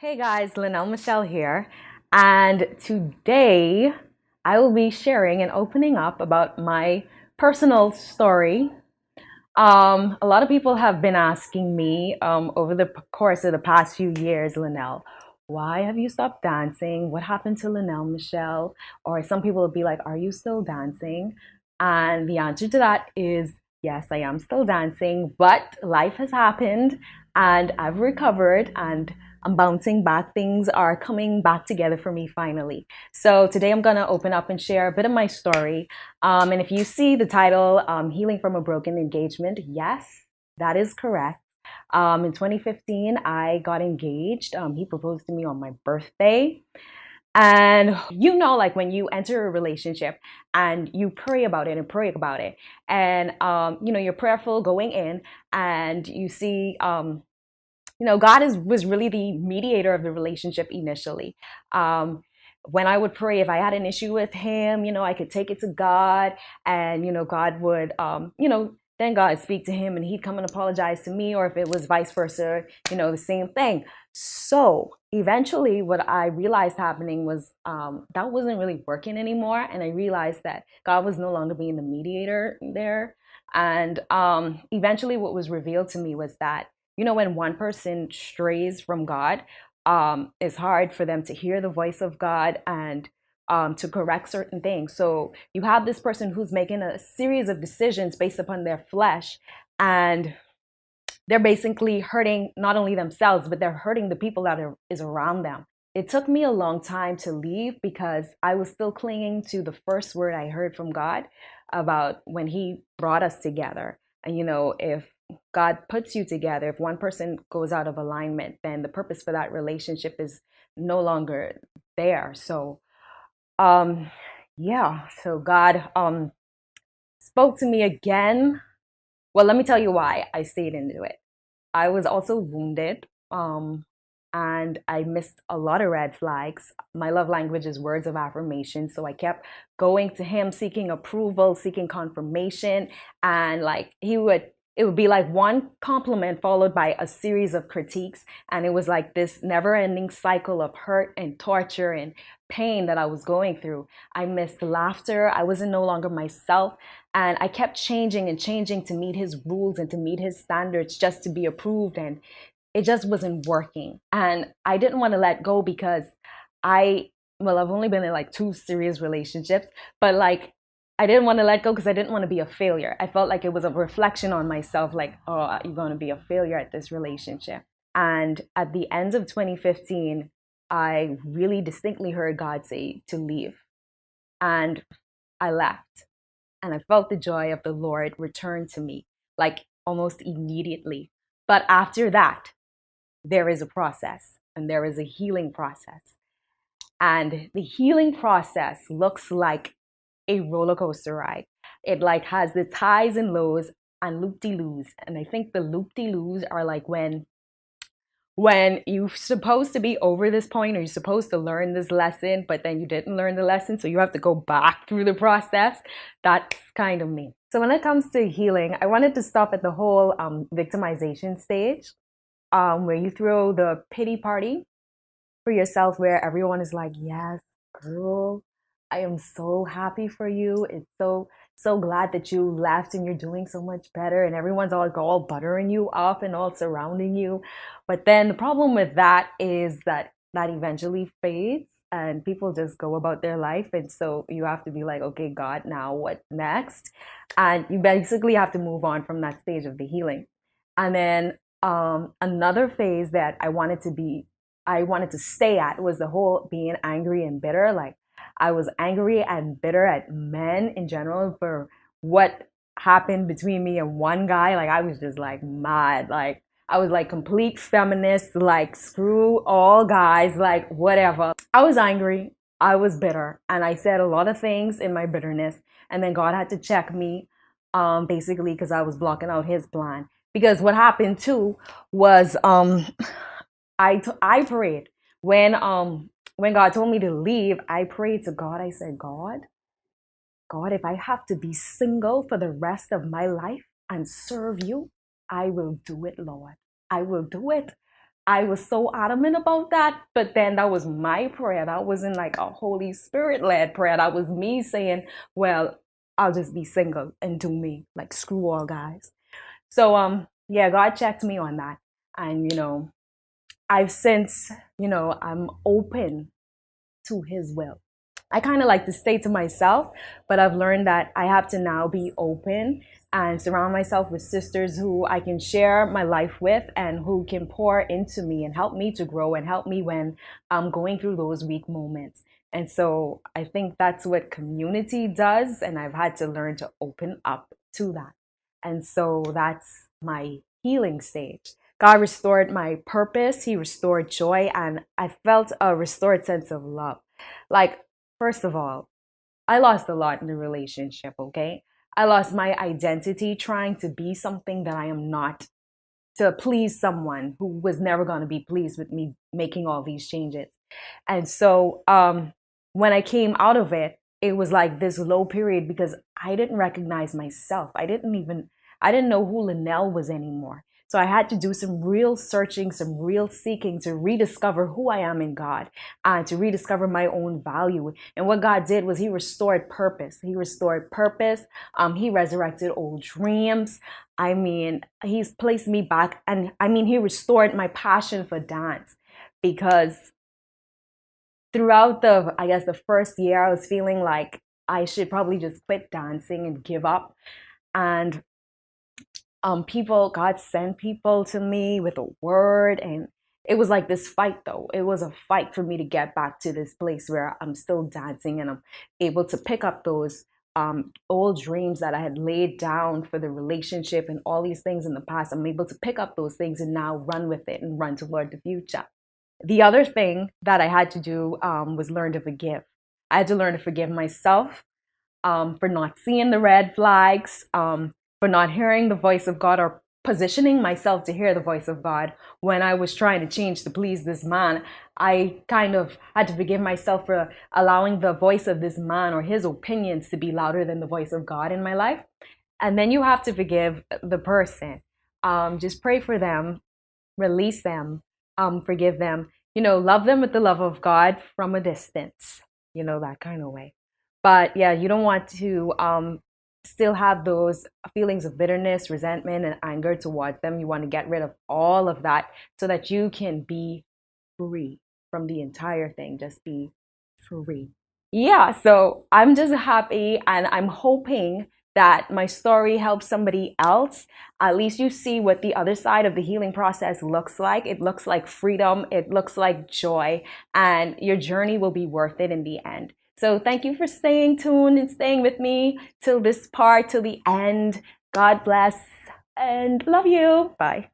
Hey guys, Lenelle Michelle here, and today I will be sharing and opening up about my personal story. A lot of people have been asking me over the course of the past few years, Lenelle, why have you stopped dancing? What happened to Lenelle Michelle? Or some people will be like, are you still dancing? And the answer to that is yes, I am still dancing, but life has happened and I've recovered and I'm bouncing back. Things are coming back together for me finally. So today I'm going to open up and share a bit of my story. And if you see the title, Healing from a Broken Engagement, yes, that is correct. In 2015, I got engaged. He proposed to me on my birthday. And like when you enter a relationship and you pray about it and pray about it, and you're prayerful going in, and you see, God was really the mediator of the relationship initially. When I would pray, if I had an issue with him, I could take it to God, and God would, then God would speak to him, and he'd come and apologize to me, or if it was vice versa, the same thing. So eventually, what I realized happening was that wasn't really working anymore, and I realized that God was no longer being the mediator there. And eventually, what was revealed to me was that when one person strays from God, it's hard for them to hear the voice of God and to correct certain things. So you have this person who's making a series of decisions based upon their flesh, and they're basically hurting not only themselves, but they're hurting the people is around them. It took me a long time to leave because I was still clinging to the first word I heard from God about when he brought us together. And if God puts you together, if one person goes out of alignment, then the purpose for that relationship is no longer there. So um so God spoke to me again. Well, let me tell you why I stayed into it. I was also wounded, and I missed a lot of red flags. My love language is words of affirmation, so I kept going to him, seeking approval, seeking confirmation, and like it would be like one compliment followed by a series of critiques, and it was like this never-ending cycle of hurt and torture and pain that I was going through. I missed laughter. I wasn't no longer myself. And I kept changing and changing to meet his rules and to meet his standards just to be approved. And it just wasn't working. And I didn't want to let go because I've only been in like two serious relationships, but like, I didn't want to let go because I didn't want to be a failure. I felt like it was a reflection on myself, like, oh, you're going to be a failure at this relationship. And at the end of 2015, I really distinctly heard God say to leave. And I left. And I felt the joy of the Lord return to me, like almost immediately. But after that, there is a process, and there is a healing process. And the healing process looks like a roller coaster ride. It like has its highs and lows and loop-de-loos. And I think the loop-de-loos are like when you're supposed to be over this point, or you're supposed to learn this lesson, but then you didn't learn the lesson, so you have to go back through the process. That's kind of me. So when it comes to healing, I wanted to stop at the whole victimization stage, where you throw the pity party for yourself, where everyone is like, yes, girl, I am so happy for you. It's so glad that you left and you're doing so much better, and everyone's all buttering you up and all surrounding you. But then the problem with that is that eventually fades and people just go about their life, and so you have to be like, okay, God, now what next? And you basically have to move on from that stage of the healing. And then another phase that I wanted to stay at was the whole being angry and bitter. Like, I was angry and bitter at men in general for what happened between me and one guy. Like, I was just like mad. Like, I was like complete feminist, like screw all guys, like whatever. I was angry. I was bitter, and I said a lot of things in my bitterness. And then God had to check me, basically because I was blocking out his plan. Because what happened too was I prayed when God told me to leave. I prayed to God. I said, God, if I have to be single for the rest of my life and serve you, I will do it, Lord. I will do it. I was so adamant about that, but then that was my prayer. That wasn't like a Holy Spirit led prayer. That was me saying, well, I'll just be single and do me. Like, screw all guys. So yeah, God checked me on that. And I've since, I'm open to his will. I kind of like to stay to myself, but I've learned that I have to now be open and surround myself with sisters who I can share my life with and who can pour into me and help me to grow and help me when I'm going through those weak moments. And so I think that's what community does. And I've had to learn to open up to that. And so that's my healing stage. God restored my purpose, He restored joy, and I felt a restored sense of love. Like, first of all, I lost a lot in the relationship, okay? I lost my identity trying to be something that I am not, to please someone who was never going to be pleased with me making all these changes. And so when I came out of it, it was like this low period because I didn't recognize myself. I didn't know who Lenelle was anymore. So I had to do some real searching, some real seeking to rediscover who I am in God and to rediscover my own value. And what God did was He restored purpose. He restored purpose. He resurrected old dreams. I mean, He's placed me back. And I mean, He restored my passion for dance because throughout I guess the first year, I was feeling like I should probably just quit dancing and give up. And God sent people to me with a word, and it was like this fight though. It was a fight for me to get back to this place where I'm still dancing and I'm able to pick up those old dreams that I had laid down for the relationship and all these things in the past. I'm able to pick up those things and now run with it and run toward the future. The other thing that I had to do was learn to forgive. I had to learn to forgive myself for not seeing the red flags, for not hearing the voice of God or positioning myself to hear the voice of God when I was trying to change to please this man. I kind of had to forgive myself for allowing the voice of this man or his opinions to be louder than the voice of God in my life. And then you have to forgive the person. Just pray for them, release them, forgive them, love them with the love of God from a distance, that kind of way. But yeah, you don't want to still have those feelings of bitterness, resentment, and anger towards them. You want to get rid of all of that so that you can be free from the entire thing. Just be free. Yeah, so I'm just happy and I'm hoping that my story helps somebody else. At least you see what the other side of the healing process looks like. It looks like freedom, it looks like joy, and your journey will be worth it in the end. So thank you for staying tuned and staying with me till this part, till the end. God bless and love you. Bye.